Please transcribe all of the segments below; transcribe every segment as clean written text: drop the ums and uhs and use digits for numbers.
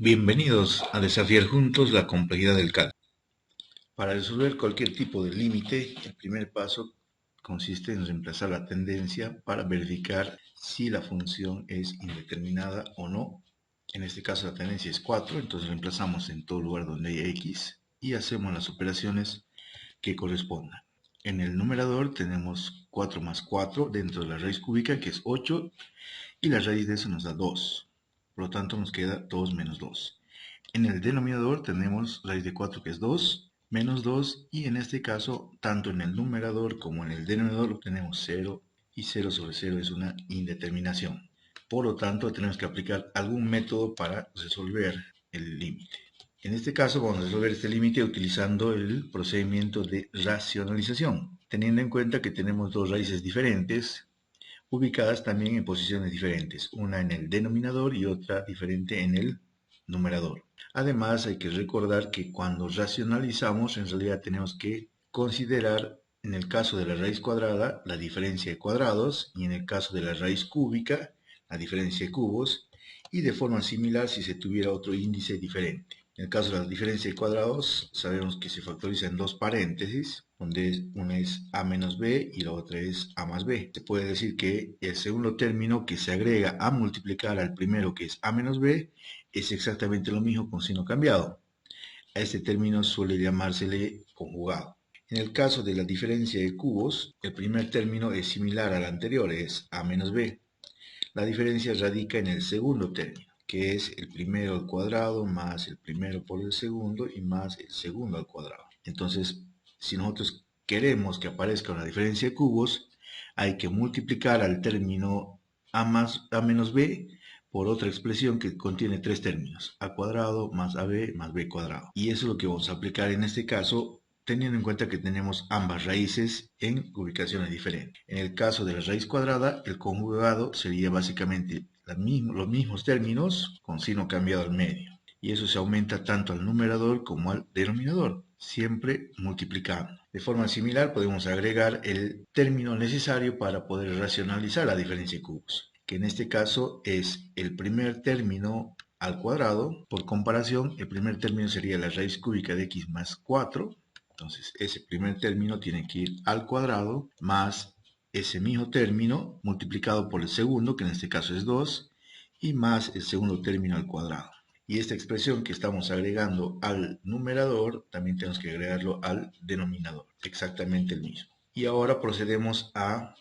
Bienvenidos a desafiar juntos la complejidad del cálculo. Para resolver cualquier tipo de límite, el primer paso consiste en reemplazar la tendencia para verificar si la función es indeterminada o no. En este caso la tendencia es 4, entonces reemplazamos en todo lugar donde hay x y hacemos las operaciones que correspondan. En el numerador tenemos 4 más 4 dentro de la raíz cúbica, que es 8, y la raíz de eso nos da 2. Por lo tanto nos queda 2 menos 2. En el denominador tenemos raíz de 4 que es 2, menos 2, y en este caso, tanto en el numerador como en el denominador tenemos 0, y 0 sobre 0 es una indeterminación. Por lo tanto, tenemos que aplicar algún método para resolver el límite. En este caso vamos a resolver este límite utilizando el procedimiento de racionalización, teniendo en cuenta que tenemos dos raíces diferentes, ubicadas también en posiciones diferentes, una en el denominador y otra diferente en el numerador. Además, hay que recordar que cuando racionalizamos, en realidad tenemos que considerar, en el caso de la raíz cuadrada, la diferencia de cuadrados, y en el caso de la raíz cúbica, la diferencia de cubos, y de forma similar si se tuviera otro índice diferente. En el caso de la diferencia de cuadrados, sabemos que se factoriza en dos paréntesis, donde una es a menos b y la otra es a más b. Se puede decir que el segundo término que se agrega a multiplicar al primero, que es a menos b, es exactamente lo mismo con signo cambiado. A este término suele llamársele conjugado. En el caso de la diferencia de cubos, el primer término es similar al anterior, es a menos b. La diferencia radica en el segundo término, que es el primero al cuadrado más el primero por el segundo y más el segundo al cuadrado. Entonces, si nosotros queremos que aparezca una diferencia de cubos, hay que multiplicar al término a menos b por otra expresión que contiene tres términos, a cuadrado más ab más b cuadrado. Y eso es lo que vamos a aplicar en este caso, teniendo en cuenta que tenemos ambas raíces en ubicaciones diferentes. En el caso de la raíz cuadrada, el conjugado sería básicamente los mismos términos con signo cambiado al medio. Y eso se aumenta tanto al numerador como al denominador, siempre multiplicando. De forma similar podemos agregar el término necesario para poder racionalizar la diferencia de cubos, que en este caso es el primer término al cuadrado. Por comparación, el primer término sería la raíz cúbica de x más 4. Entonces, ese primer término tiene que ir al cuadrado más ese mismo término multiplicado por el segundo, que en este caso es 2, y más el segundo término al cuadrado. Y esta expresión que estamos agregando al numerador, también tenemos que agregarlo al denominador, exactamente el mismo. Y ahora procedemos a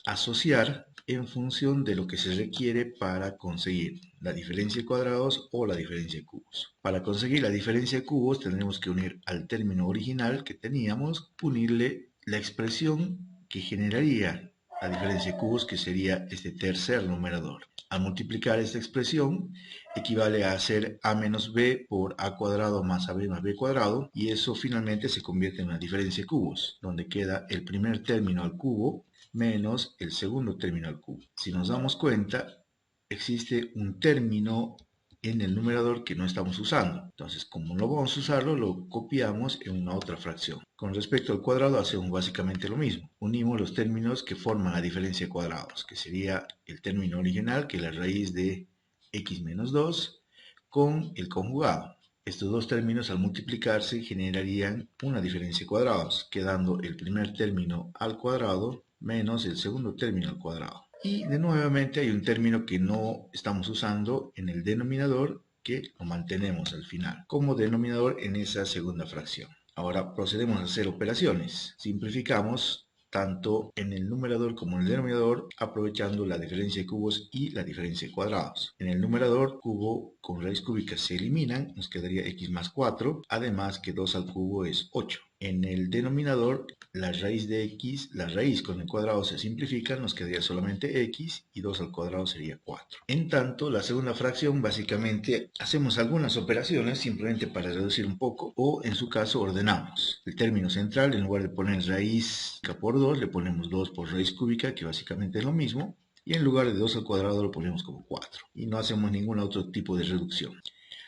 asociar en función de lo que se requiere para conseguir la diferencia de cuadrados o la diferencia de cubos. Para conseguir la diferencia de cubos tendremos que unir al término original que teníamos, unirle la expresión que generaría la diferencia de cubos, que sería este tercer numerador. Al multiplicar esta expresión equivale a hacer a menos b por a cuadrado más ab más b cuadrado, y eso finalmente se convierte en una diferencia de cubos, donde queda el primer término al cubo menos el segundo término al cubo. Si nos damos cuenta, existe un término en el numerador que no estamos usando. Entonces, como no vamos a usarlo, lo copiamos en una otra fracción. Con respecto al cuadrado, hacemos básicamente lo mismo. Unimos los términos que forman la diferencia de cuadrados, que sería el término original, que es la raíz de x menos 2, con el conjugado. Estos dos términos al multiplicarse generarían una diferencia de cuadrados, quedando el primer término al cuadrado menos el segundo término al cuadrado. Y de nuevamente hay un término que no estamos usando en el denominador, que lo mantenemos al final como denominador en esa segunda fracción. Ahora procedemos a hacer operaciones. Simplificamos tanto en el numerador como en el denominador, aprovechando la diferencia de cubos y la diferencia de cuadrados. En el numerador, cubo con raíz cúbica se eliminan, nos quedaría x más 4, además que 2 al cubo es 8. En el denominador, la raíz de x, la raíz con el cuadrado se simplifica, nos quedaría solamente x, y 2 al cuadrado sería 4. En tanto, la segunda fracción, básicamente hacemos algunas operaciones simplemente para reducir un poco, o en su caso ordenamos. El término central, en lugar de poner raíz por 2, le ponemos 2 por raíz cúbica, que básicamente es lo mismo, y en lugar de 2 al cuadrado lo ponemos como 4. Y no hacemos ningún otro tipo de reducción.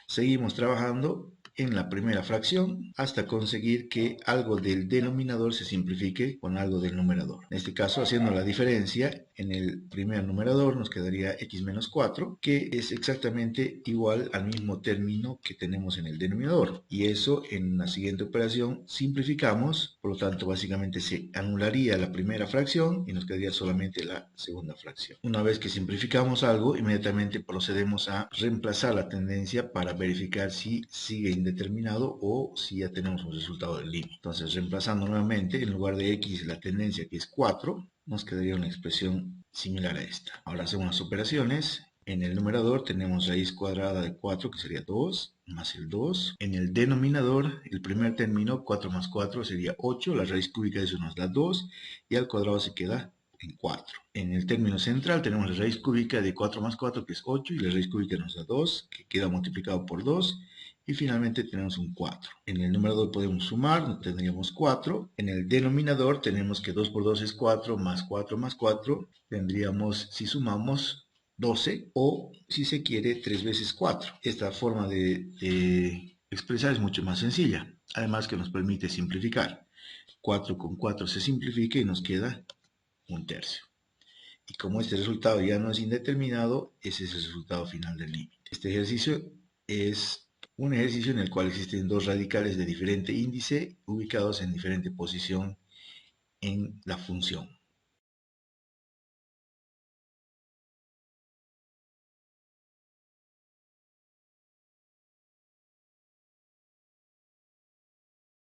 Seguimos trabajando en la primera fracción hasta conseguir que algo del denominador se simplifique con algo del numerador. En este caso, haciendo la diferencia, en el primer numerador nos quedaría x menos 4, que es exactamente igual al mismo término que tenemos en el denominador. Y eso en la siguiente operación simplificamos, por lo tanto básicamente se anularía la primera fracción y nos quedaría solamente la segunda fracción. Una vez que simplificamos algo, inmediatamente procedemos a reemplazar la tendencia para verificar si sigue indeterminado o si ya tenemos un resultado del límite. Entonces, reemplazando nuevamente, en lugar de x la tendencia que es 4, nos quedaría una expresión similar a esta. Ahora hacemos las operaciones. En el numerador tenemos raíz cuadrada de 4, que sería 2, más el 2. En el denominador, el primer término, 4 más 4 sería 8. La raíz cúbica de eso nos da 2. Y al cuadrado se queda en 4. En el término central tenemos la raíz cúbica de 4 más 4, que es 8, y la raíz cúbica nos da 2, que queda multiplicado por 2, y finalmente tenemos un 4. En el numerador podemos sumar, tendríamos 4. En el denominador tenemos que 2 por 2 es 4, más 4 más 4, tendríamos, si sumamos, 12, o si se quiere, 3 veces 4. Esta forma de expresar es mucho más sencilla, además que nos permite simplificar. 4 con 4 se simplifica y nos queda 1/3. Y como este resultado ya no es indeterminado, ese es el resultado final del límite. Este ejercicio es un ejercicio en el cual existen dos radicales de diferente índice ubicados en diferente posición en la función.